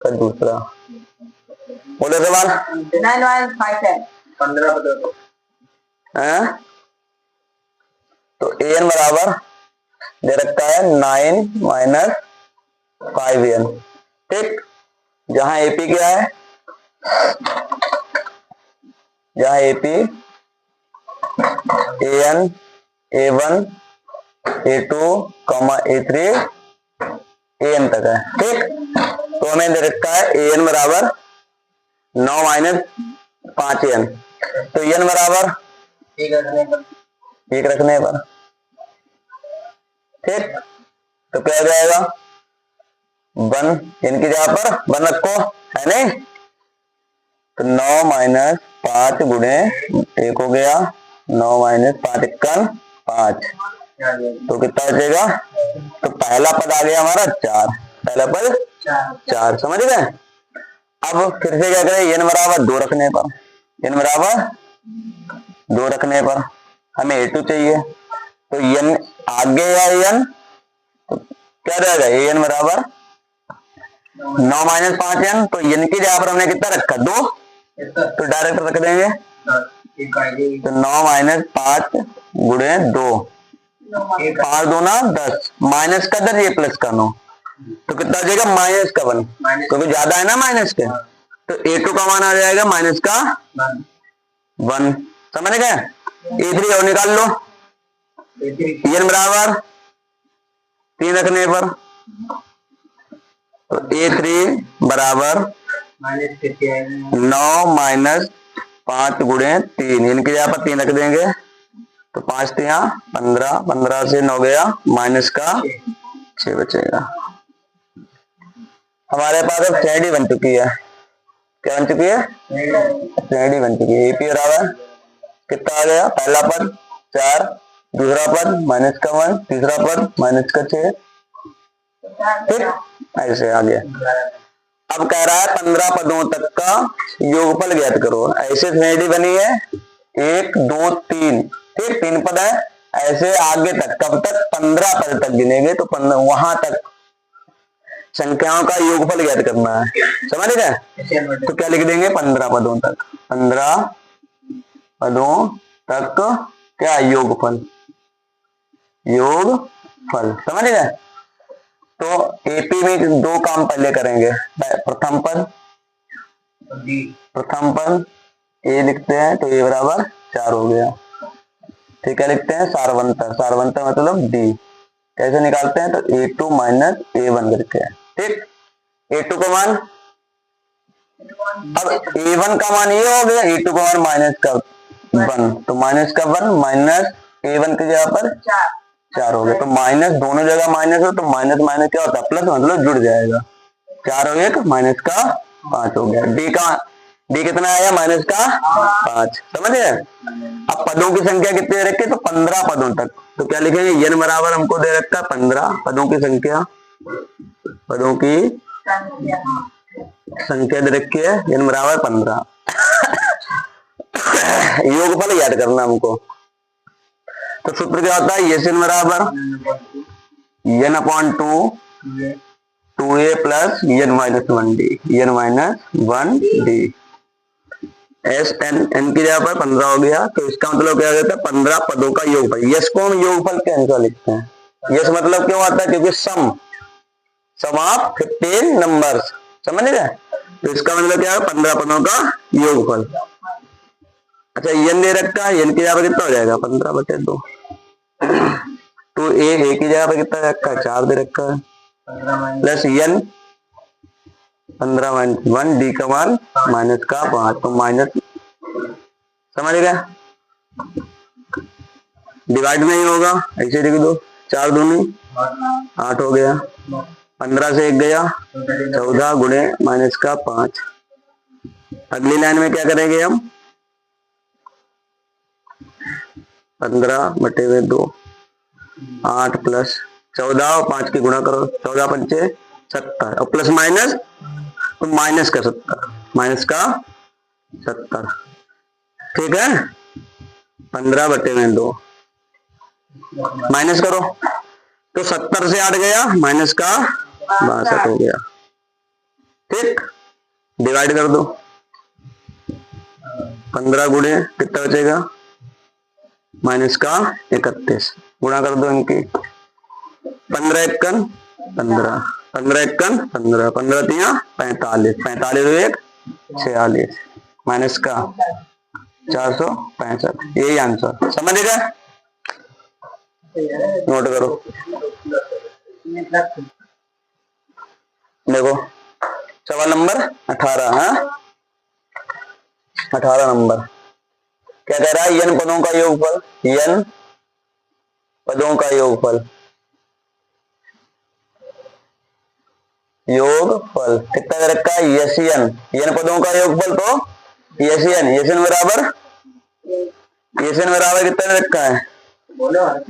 का दूसरा। बोलो सवाल। 9 1 5 10 15 बदलो तो an बराबर दे रखा है 9 माइनस 5n। ठीक, जहां एपी क्या है, जहां AP an a1 a2 a3 an तक है। ठीक, तो हमें दे रखा है an बराबर 9 माइनस 5n, तो n बराबर 1 रखने पर। ठीक, तो क्या हो जाएगा 1, इनकी जगह पर 1 रखो, है नहीं, तो 9 माइनस 5 गुणे 1 हो गया, 9 माइनस 5 1 5, तो कितना बचेगा, तो पहला पद आ गया हमारा 4, पहला पद 4, समझ गए। अब फिर से क्या करें, n बराबर 2 रखने पर, n बराबर 2 रखने पर हमें a2 चाहिए, तो n आगे या n, तो क्या रहेगा an बराबर 9 माइनस 5n, तो n की जगह पर हमने कितना रखा 2, तो डायरेक्ट रख देंगे, तो 9 माइनस 5 गुणे 2, 5 2 ना 10, माइनस का 10 ये प्लस का 9, तो कितना आ जाएगा माइनस का 1, क्योंकि ज्यादा है ना माइनस के, तो a2 का मान आ जाएगा माइनस का 1, समझ गए। a3 और निकाल लो, n बराबर 3 रखने पर, तो a3 बराबर 9 माइनस 5 गुणे 3, इनकी जगह पर 3 रख देंगे, तो 5 3 15, 15 से 9 गया, माइनस का 6 बचेगा। हमारे पास अब श्रेणी बन चुकी है, क्या बन चुकी है, श्रेणी बन चुकी है। एपी बराबर कितना आ गया, पहला पद 4, दूसरा पद माइनस का 1, तीसरा पद माइनस का 6, ठीक, ऐसे आ गया। अब कह रहा है 15 पदों तक का योगफल ज्ञात करो। ऐसे श्रेणी बनी है 1 2 3, ठीक, 3 पद है, ऐसे आगे तक, कब तक, 15 पद तक गिनेंगे, तो वहां तक संख्याओं का योगफल ज्ञात करना है, समझ गए। तो क्या लिख देंगे, 15 पदों तक, 15 पदों तक क्या योगफल, योगफल, समझ गए। तो एपी में 2 काम पहले करेंगे, प्रथम पद ए लिखते हैं, तो ए बराबर 4 हो गया, ठीक है, लिखते हैं सारवंतर, सारवंतर मतलब डी, कैसे निकालते हैं, तो a2 माइनस a1 करके, ठीक, a2 का मान, अब a1 का मान ये हो गया, a2 का मान माइनस का 1, तो माइनस का 1 माइनस a1 की जगह पर 4 हो गया, तो माइनस, दोनों जगह माइनस हो, तो माइनस माइनस क्या होता है, प्लस, मतलब जुड़ जाएगा, 4 और 1 माइनस का 5 हो गया। डी कितना आया, माइनस का 5, समझ गए। अब पदों की संख्या कितनी रखे, तो 15 पदों तक, तो क्या लिखेंगे, n बराबर हमको दे रखा है 15 पदों की संख्या, पदों की संख्या दे रखी है n बराबर 15। योगफल याद करना हमको, तो सूत्र क्या होता है, n बराबर n upon 2 2a plus n minus 1d, n minus 1d, S N, N की जगह पर 15 हो गया, तो इसका मतलब क्या होता है, 15 पदों का योगफल। यस को हम योगफल के आंसर लिखते हैं, यस मतलब क्यों आता है, क्योंकि सम ऑफ 15 नंबर्स, समझ गए, तो इसका मतलब क्या है, 15 पदों का योगफल। अच्छा, n दे रखा है, n की जगह पर कितना हो जाएगा, 15/2, तो ए की जगह पर कितना रखा है, 4 दे रखा है, प्लस n 15 माइनस 1, डी का मान माइनस का 5, तो माइनस, समझ गए, डिवाइड नहीं होगा, ऐसे लिख दो, 4 दूनी 8 हो गया, 15 से 1 गया 14 गुणे माइनस का 5। अगली लाइन में क्या करेंगे हम, 15/2, 8 प्लस 14 और 5 की गुणा करो, 14 पंचे 70, और प्लस माइनस, तो माइनस का 70, ठीक है, 15/2 माइनस करो, तो 70 से 8 गया, माइनस का 62 हो गया, ठीक, डिवाइड कर दो। 15 गुणे कितना बचेगा, माइनस का 31, गुणा कर दो इनकी। 15 एकन 15, 15 एकन 15, 15 तिया 45, 45 1 46, माइनस का 465, यही आंसर। समझ गए, नोट करो। देखो सवाल नंबर 18, हाँ 18 नंबर क्या कह रहा है, n पदों का योगफल, n पदों का योगफल, योगफल कितना दे रखा है, यन, n पदों का योगफल तो यन बराबर कितना दे रखा है,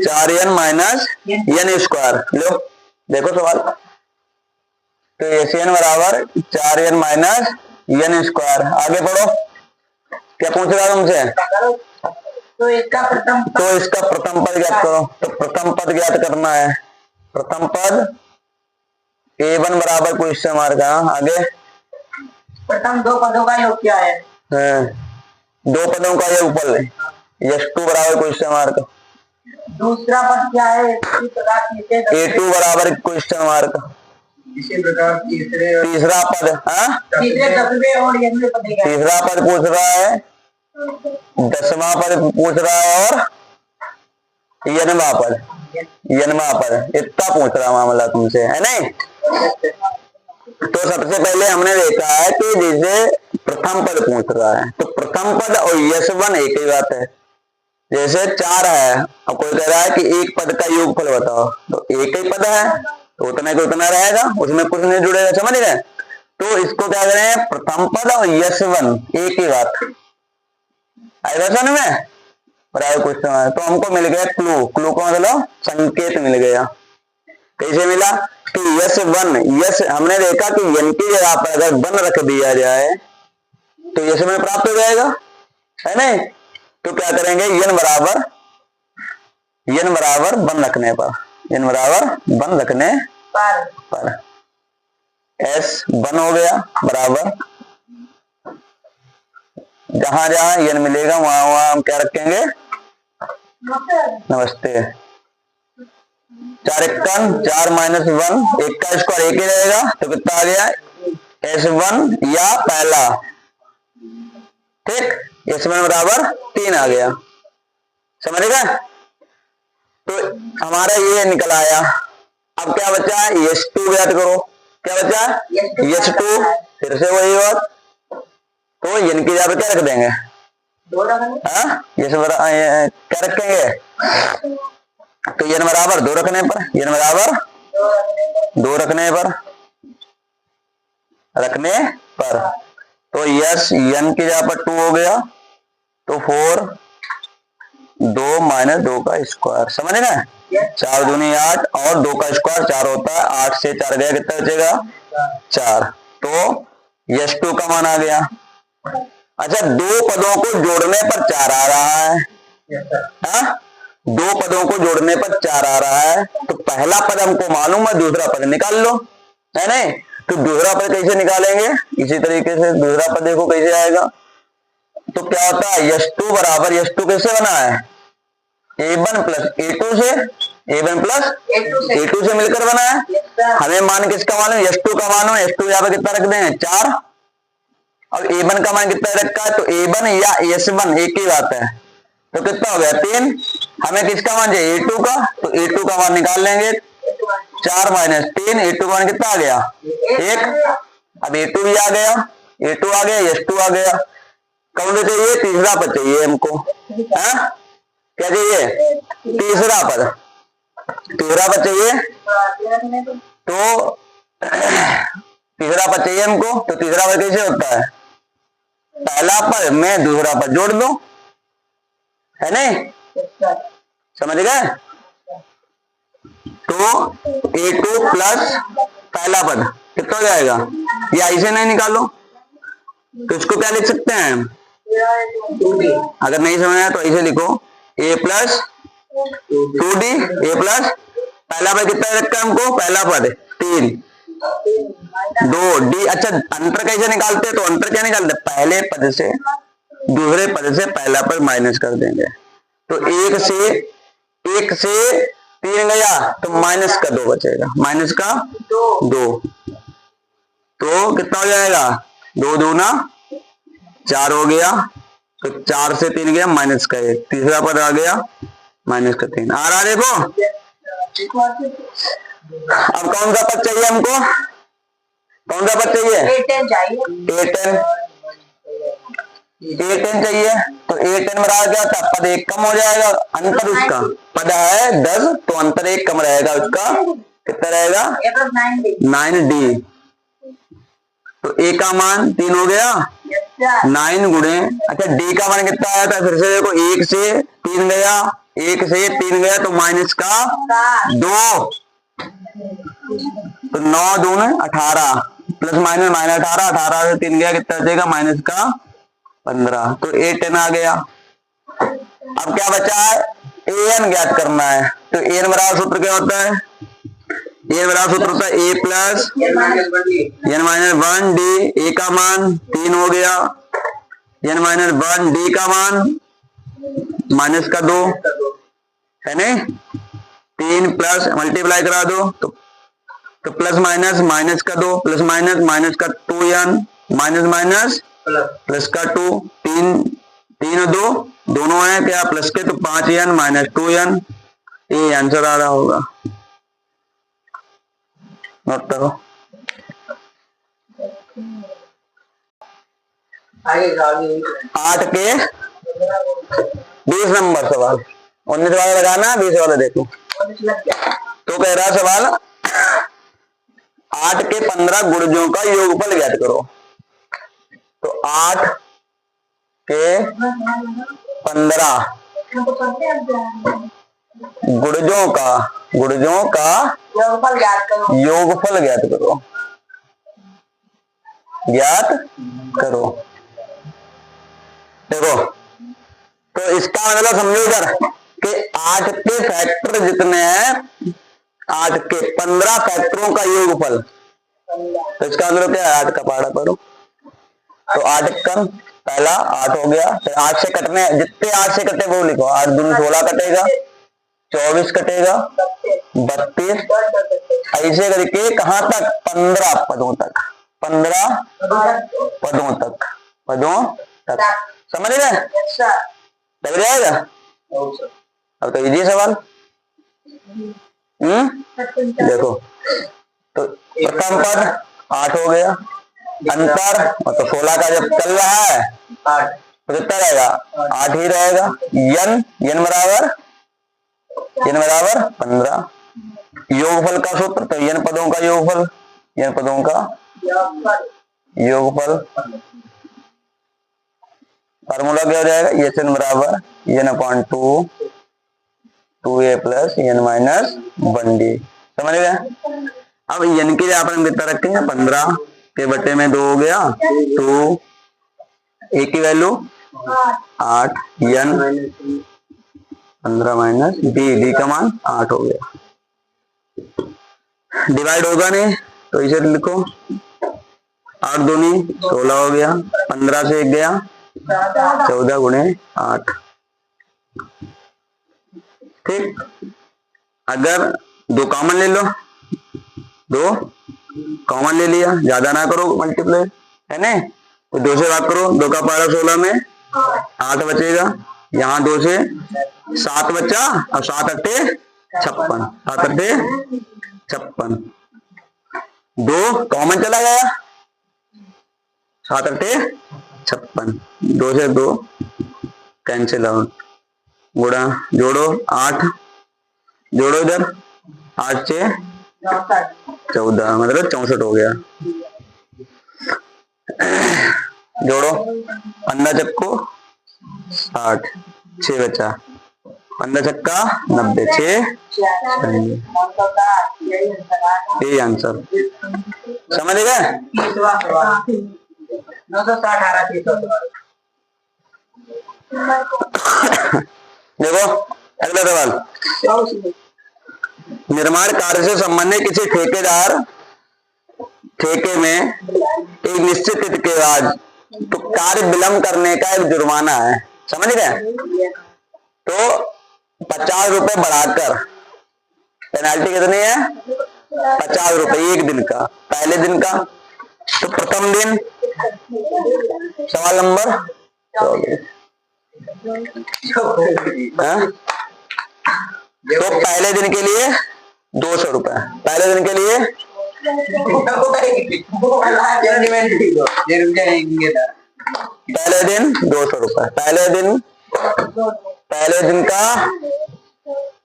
4n माइनस n स्क्वायर। लो देखो सवाल, तो एन बराबर 4n माइनस n स्क्वायर। आगे बढ़ो, क्या पूछ रहा है तुमसे, तो इसका प्रथम पद ज्ञात करो। तो प्रथम पद ज्ञात करना है, प्रथम पद a1 बराबर क्वेश्चन मार्क। आगे प्रथम दो पदों का योग क्या है, दो पदों का योगफल s2 बराबर क्वेश्चन मार्क। दूसरा पद क्या है, इसी प्रकार a2 बराबर क्वेश्चन मार्क। इसी प्रकार तीसरा पद, तीसरे 10वें और 11वें पद क्या है? तीसरा पद पूछ रहा है, 10वां पद पूछ रहा है और 11वां पद, इतना पूछ रहा मामला तुमसे, है नहीं। तो सबसे पहले हमने देखा है कि जैसे प्रथम पद पूछ रहा है तो प्रथम पद और यश1 एक ही बात है। जैसे 4 है, अब कोई कह रहा है कि एक पद का योगफल बताओ, तो एक ही पद है तो उतना के उतना रहेगा, उसमें कुछ नहीं जुड़ेगा। समझ गए, तो इसको क्या करें, प्रथम पद और यश1 एक ही बात आएगा समझ में, बराबर क्वेश्चन है। तो हमको मिल गया क्लू, क्लू का मतलब संकेत मिल गया। कैसे मिला कि यश हमने देखा कि n की जगह पर अगर 1 रख दिया जाए तो यश1 प्राप्त हो जाएगा, है नहीं। तो क्या करेंगे, n बराबर 1 रखने पर, n बराबर 1 रखने पर s 1 हो गया बराबर, जहां जहां n मिलेगा वहां वहां हम क्या रखेंगे, नमस्ते। 4 एकन 4 माइनस 1, एक का स्क्वायर एक ही रहेगा, तो कितना आ गया, s1 या पहला, ठीक, s1 बराबर 3 आ गया। समझ गए, तो हमारा ये निकल आया। अब क्या बचा है, s2 ज्ञात करो। क्या बचा है, s2, फिर से वही बात, तो n की जगह पे क्या रख देंगे, क्या रखेंगे, तो n बराबर 2 रखने पर, n बराबर 2 रखने पर तो यस n की जगह पर 2 हो गया, तो 4 2 माइनस 2 का स्क्वायर। समझ गए, 4 दूनी 8 और 2 का स्क्वायर 4 होता है, 8 से 4 गया कितना बचेगा 4, तो यस2 का मान आ गया। अच्छा, दो पदों को जोड़ने पर 4 आ रहा है, दो पदों को जोड़ने पर 4 आ रहा है, तो पहला पद हमको मालूम है, दूसरा पद निकाल लो, है नहीं। तो दूसरा पद कैसे निकालेंगे, इसी तरीके से दूसरा पद देखो कैसे आएगा। तो क्या होता है, यश2 बराबर, यश2 कैसे बना है, a1 प्लस a2 से, a1 प्लस a2 से मिलकर बना है। हमें मान किसका मालूम, यश2 का मालूम, यश2 यहाँ पे कितना रख दें 4, और a1 का मान कितना रखा है, तो a1 या s1 एक ही बात है, तो कितना हो गया 3। हमें किसका मान चाहिए, a2 का, तो a2 का मान निकाल लेंगे, 4 माइनस 3, a2 का मान कितना आ गया 1। अब a2 भी आ गया, a2 आ गया, s2 आ गया। कौन सा चाहिए, तीसरा पद चाहिए हमको, हाँ क्या चाहिए, तीसरा पद चाहिए, तो तीसरा पद चाहिए हमको। तो तीसरा पद कैसे होता है, पहला पद में दूसरा पद जोड़ दो, है नहीं, समझ गए। तो a2 प्लस पहला पद कितना हो जाएगा, ये ऐसे नहीं निकालो, तो इसको क्या लिख सकते हैं, अगर नहीं समझ आया तो ऐसे लिखो, a plus 2d, a plus पहला पद कितना रखा है हमको, पहला पद 3, 2 डी। अच्छा, अंतर कैसे निकालते हैं? तो अंतर क्या निकालते हैं, पहले पद से दूसरे पद से पहला पद माइनस कर देंगे। तो 1 से 3 गया तो माइनस का 2 बचेगा, माइनस का 2। तो कितना हो जाएगा, 2 दूना 4 हो गया। तो 4 से 3 गया माइनस का 1, तीसरा पद आ गया माइनस का 3। आ रहा देखो। अब कौन सा पद चाहिए हमको, कौन सा पद चाहिए, A10 चाहिए, A10 चाहिए। तो A10 बराबर क्या था, पद 1 कम हो जाएगा, अंतर उसका पद है 10 तो अंतर 1 कम रहेगा, उसका कितना रहेगा, 9D। तो A का मान 3 हो गया, 9 गुणे, अच्छा D का मान कितना आया था, फिर से देखो 1 से 3 गया, 1 से 3 गया तो माइनस का 2। तो 9 दूने 18 प्लस माइनस माइनस 18, 18 से 3 गया कितना बचेगा, माइनस का 15। तो A10 आ गया। अब क्या बचा है, AN ज्ञात करना है। तो AN बराबर सूत्र क्या होता है, AN बराबर सूत्र होता है A plus N minus 1D। A का मान 3 हो गया, N माइनस 1, D का मान माइनस का 2 है नहीं, 3 प्लस मल्टीप्लाई करा दो तो प्लस माइनस माइनस का 2 प्लस माइनस माइनस का 2n माइनस माइनस प्लस का 2, 3 और 2 दोनों है क्या प्लस के, तो 5n माइनस 2n। ये आंसर आ रहा होगा, नोट करो। आठ के 20 नंबर सवाल, 19 वाला लगाना, 20 वाला देखो। तो कह रहा सवाल 8 के 15 गुणजों का योगफल ज्ञात करो। तो 8 के 15 गुणजों का योगफल ज्ञात करो, देखो। तो इसका मतलब समझो इधर कि 8 के फैक्टर जितने हैं, 8 के 15 फैक्टरों का योगफल। तो इसका मतलब क्या है, 8 का पहाड़ा पढ़ो। तो 8 कम पहला 8 हो गया, फिर 8 से कटने जितने 8 से कटे वो लिखो, 8 दूनी 16 कटेगा, 24 कटेगा, 32, ऐसे करके कहां तक, 15 पदों तक, 15 पदों तक समझ गए, लग जाएगा। अब तो इजी सवाल। देखो तो प्रथम पद 8 हो गया, अंतर मतलब 16 का जब चल रहा है तो कितना रहेगा, 8 ही रहेगा। n बराबर 15। योगफल का सूत्र, तो n पदों का योगफल फार्मूला क्या हो जाएगा, n बराबर n/2 2a plus n minus 1d। समझ गए। अब n की जगह पर हम कितना रखेंगे, 15 के बटे में 2 हो गया, तो a की वैल्यू 8, n 15 माइनस d का मान 8 हो गया। डिवाइड होगा नहीं तो इसे लिखो, 8 दूनी 16 हो गया, 15 से 1 गया 14 गुणे 8। ठीक, अगर 2 कॉमन ले लो, 2 कॉमन ले लिया, ज्यादा ना करो मल्टीप्लाई, है ना। तो 2 से बात करो, 2 का पारा 16 में 8 बचेगा, यहाँ 2 से 7 बचा और 7 अट्ठे 56, 7 अट्ठे 56, 2 कॉमन चला गया, 7 अट्ठे 56, 2 से 2 कैंसिल आउट, गुणा जोड़ो 8, जोड़ो इधर 8 से 14 मतलब 64 हो गया। जोड़ो 15 चक्को 60, 6 बचा, 15 चक्का 90, 6 यही आंसर। समझ गए। 960 देखो अगला सवाल, निर्माण कार्य से संबंधित किसी ठेकेदार ठेके में एक निश्चित तिथि के बाद तो कार्य विलंब करने का एक जुर्माना है, समझ गए। तो 50 रुपए बढ़ाकर पेनाल्टी कितनी है, 50 रुपए एक दिन का, पहले दिन का। तो प्रथम दिन सवाल नंबर 24। तो पहले दिन के लिए 200 रुपए, पहले दिन के लिए पहले दिन 200 रुपए, पहले दिन का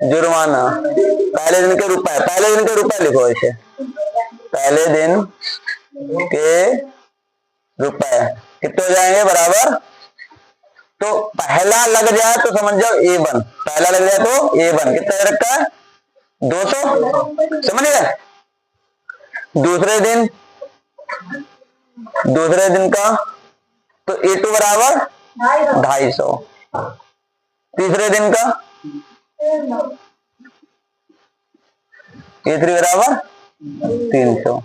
जुर्माना, पहले दिन के रुपए लिखो इसे, पहले दिन के रुपए कितने हो जाएंगे बराबर। तो पहला लग जाए तो समझ जाओ A1, पहला लग जाए तो A1 कितना दे रखा है 200, समझ गए। दूसरे दिन का तो A2 बराबर 250, तीसरे दिन का A3 बराबर 300।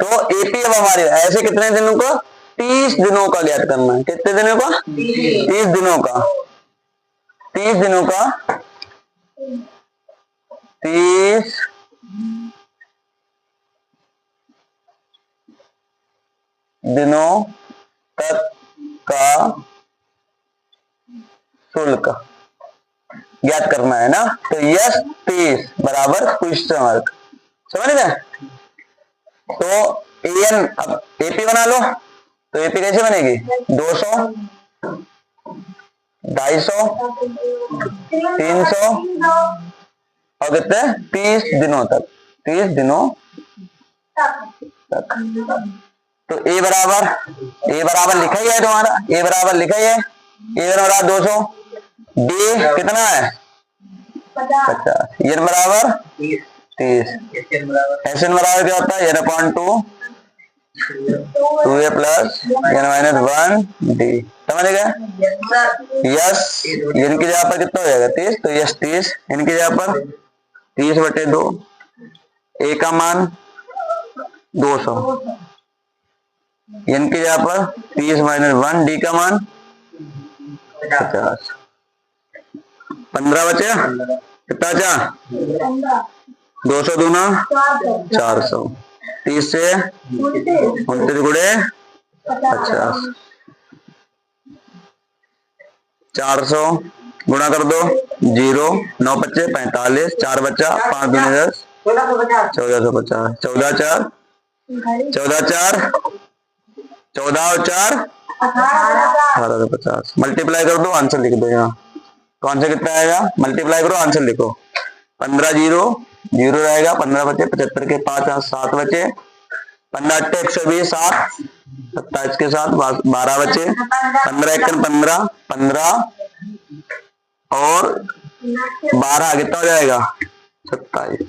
तो AP अब हमारे ऐसे कितने दिनों का, 30 दिनों का ज्ञात करना है। कितने दिनों का, 30 दिनों का, 30 दिनों का, 30 दिनों तक का शुल्क ज्ञात करना है ना। तो यस 30 बराबर क्वेश्चन मार्क, समझ गए। तो AN अब AP बना लो, तो AP कैसे बनेगी 200, 250, 300 और कितने 30 दिनों तक, 30 दिनों तक। तो A बराबर लिखा ही है तुम्हारा, A बराबर लिखा ही है, A बराबर 200, D कितना है 50, N बराबर 30, SN बराबर क्या होता है N/2, 2A plus N minus 1 D, समझ गए। यस N की जगह पर कितना हो जाएगा 30, तो यस 30, N की जगह पर 30/2, A का मान 200, N की जगह पर 30 माइनस 1, D का मान 50, 15 बचे, कितना बचा 200 दूना 400, 30 से 29 गुणे 50, 400 गुणा कर दो 0, 9 बचे 45, 4 बचा 5 दूनी 10, 1450, 14 और 4 1850, मल्टीप्लाई कर दो आंसर लिख दो। यहाँ तो आंसर कितना आएगा, मल्टीप्लाई करो आंसर लिखो, 15 0 0 रहेगा, 15 बचे 75 के 5 7 बचे, 15 8 120 7, 27 के साथ 12 बचे, 15 1 15 15 और 12 कितना हो जाएगा 27।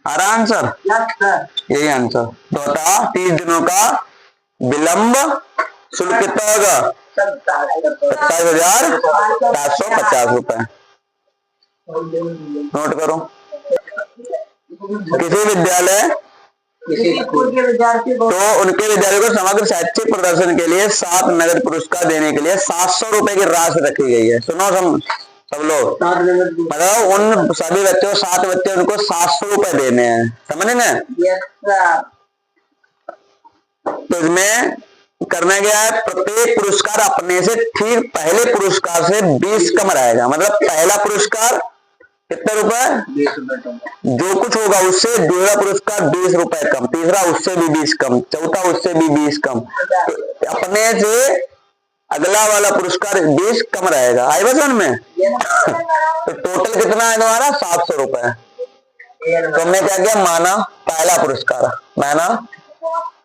आ रहा आंसर, यही आंसर। तो बता 30 दिनों का विलंब शुल्क कितना होगा 27,750 रुपए। नोट करो, किसी विद्यालय तो उनके विद्यालय को समग्र शैक्षिक प्रदर्शन के लिए 7 नगद पुरस्कार देने के लिए 700 रुपए की राशि रखी गई है। सुनो सब लोग, मतलब उन सभी बच्चों 7 बच्चे उनको 700 रुपए देने हैं, समझे ना। तो इसमें करना क्या है, प्रत्येक पुरस्कार अपने से ठीक पहले पुरस्कार से 20 कम रहेगा। मतलब पहला पुरस्कार कितने रुपए, जो कुछ होगा उससे दूसरा पुरस्कार 20 रुपए कम, तीसरा उससे भी 20 कम, चौथा उससे भी 20 कम, तो अपने से अगला वाला पुरस्कार 20 कम रहेगा। आई बसन में तो टोटल कितना है तुम्हारा 700 रुपए। तो हमने क्या किया, माना पहला पुरस्कार, माना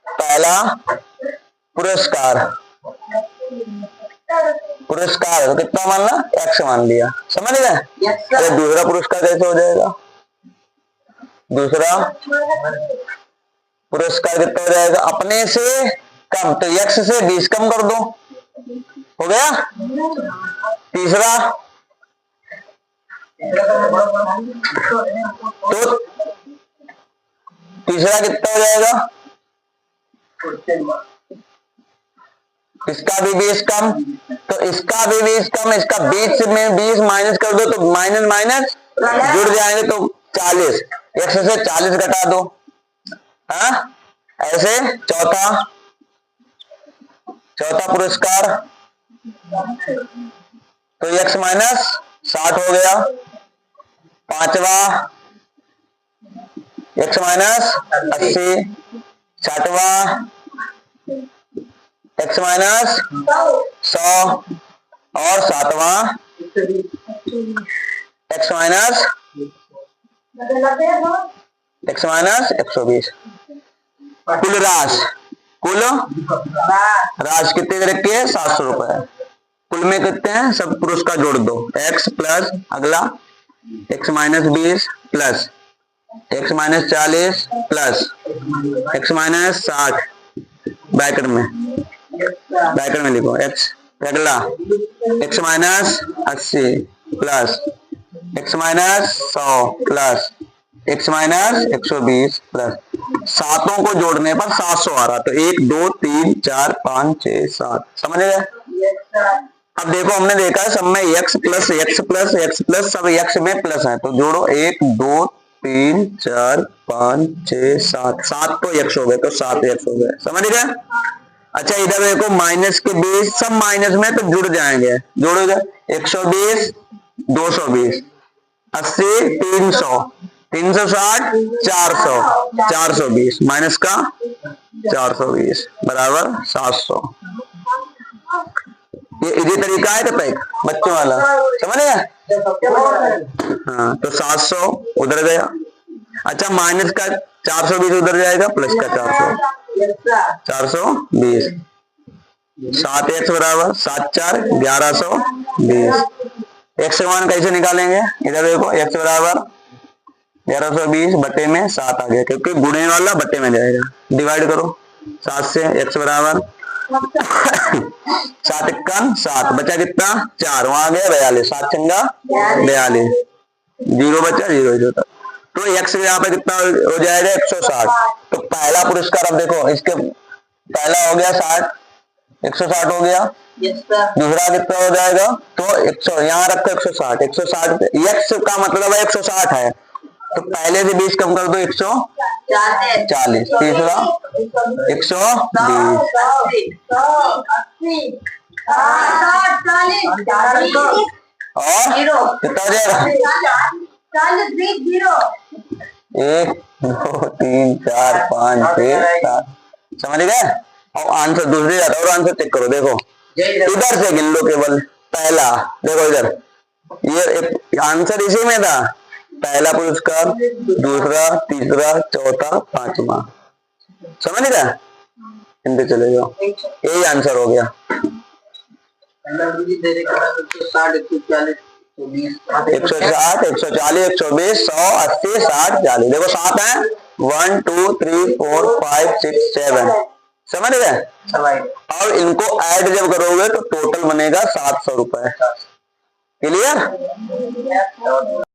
पहला पुरस्कार तो कितना मानना, X मान लिया, समझ गए। अरे दूसरा पुरस्कार कैसे हो जाएगा, दूसरा पुरस्कार कितना हो जाएगा अपने से कम, तो X से 20 कम कर दो, हो गया। तीसरा तो तीसरा कितना हो जाएगा? इसका भी 20 कम, तो इसका भी 20 कम, इसका 20 में 20 माइनस कर दो तो माइनस माइनस जुड़ जाएंगे तो 40, 100 से 40 घटा दो। हाँ, ऐसे चौथा पुरस्कार तो x माइनस 60 हो गया। पांचवा x माइनस 80, छठवा x माइनस 100 और सातवां x माइनस 120। कुल राशि कितने दे रखी है? 700 रुपए। कुल में कितने हैं? सब पुरस्कार जोड़ दो। x प्लस अगला x minus 20 plus x minus 40 plus x minus 60 bracket में लिखो x। अगला x minus 80 plus x minus 100 plus x minus 120 plus सातों को जोड़ने पर 700 आ रहा। तो 1 2 3 4 5 6 7, समझ गए? अब देखो हमने देखा है सब में x plus x plus x plus सब x में प्लस है, तो जोड़ो 1 2 3 4 5 6 7, 7 तो x हो गए, तो 7 x हो गए, समझ गए? अच्छा इधर देखो माइनस के 20 सब माइनस में तो जुड़ जाएंगे, जोड़ोगे 120 220 80 300 360 400 420 माइनस का 420 बराबर 700। ये इजी तरीका है तो बच्चों वाला, समझ गए? हाँ, तो 700 उधर गया। अच्छा माइनस का 420 उधर जाएगा, प्लस का 420 7x बराबर 7 4 1120। x का मान कैसे निकालेंगे? इधर देखो x बराबर 1120 बटे में 7 आ गया, क्योंकि गुणे वाला बटे में जाएगा। डिवाइड करो 7 से, x बराबर 7 1 7 बचा कितना? 4, वहां आ गया 42, 7 चंगा 42, 0 बचा 0 जो था। तो x यहाँ पे कितना हो जाएगा? 160। तो पहला पुरस्कार अब देखो, इसके पहला हो गया 60, 160 हो गया। दूसरा कितना हो जाएगा? तो 100 यहाँ रखो 160, 160 x का मतलब है 160 है, तो पहले से 20 कम कर दो 140। तीसरा 120 और कितना हो जाएगा? 1 2 3 4 5 6 7, समझ गए? और आंसर दूसरी जाता और आंसर चेक करो, देखो इधर से गिन लो केवल। पहला देखो इधर, ये आंसर इसी में था, पहला पुरस्कार, दूसरा, तीसरा, चौथा, पांचवा, समझ गए? इनसे चले जाओ, यही आंसर हो गया। 160 140 120 100 80 60 40, देखो 7 है, 1 2 3 4 5 6 7, समझ गए? और इनको ऐड जब करोगे तो टोटल बनेगा 700 रुपए। क्लियर?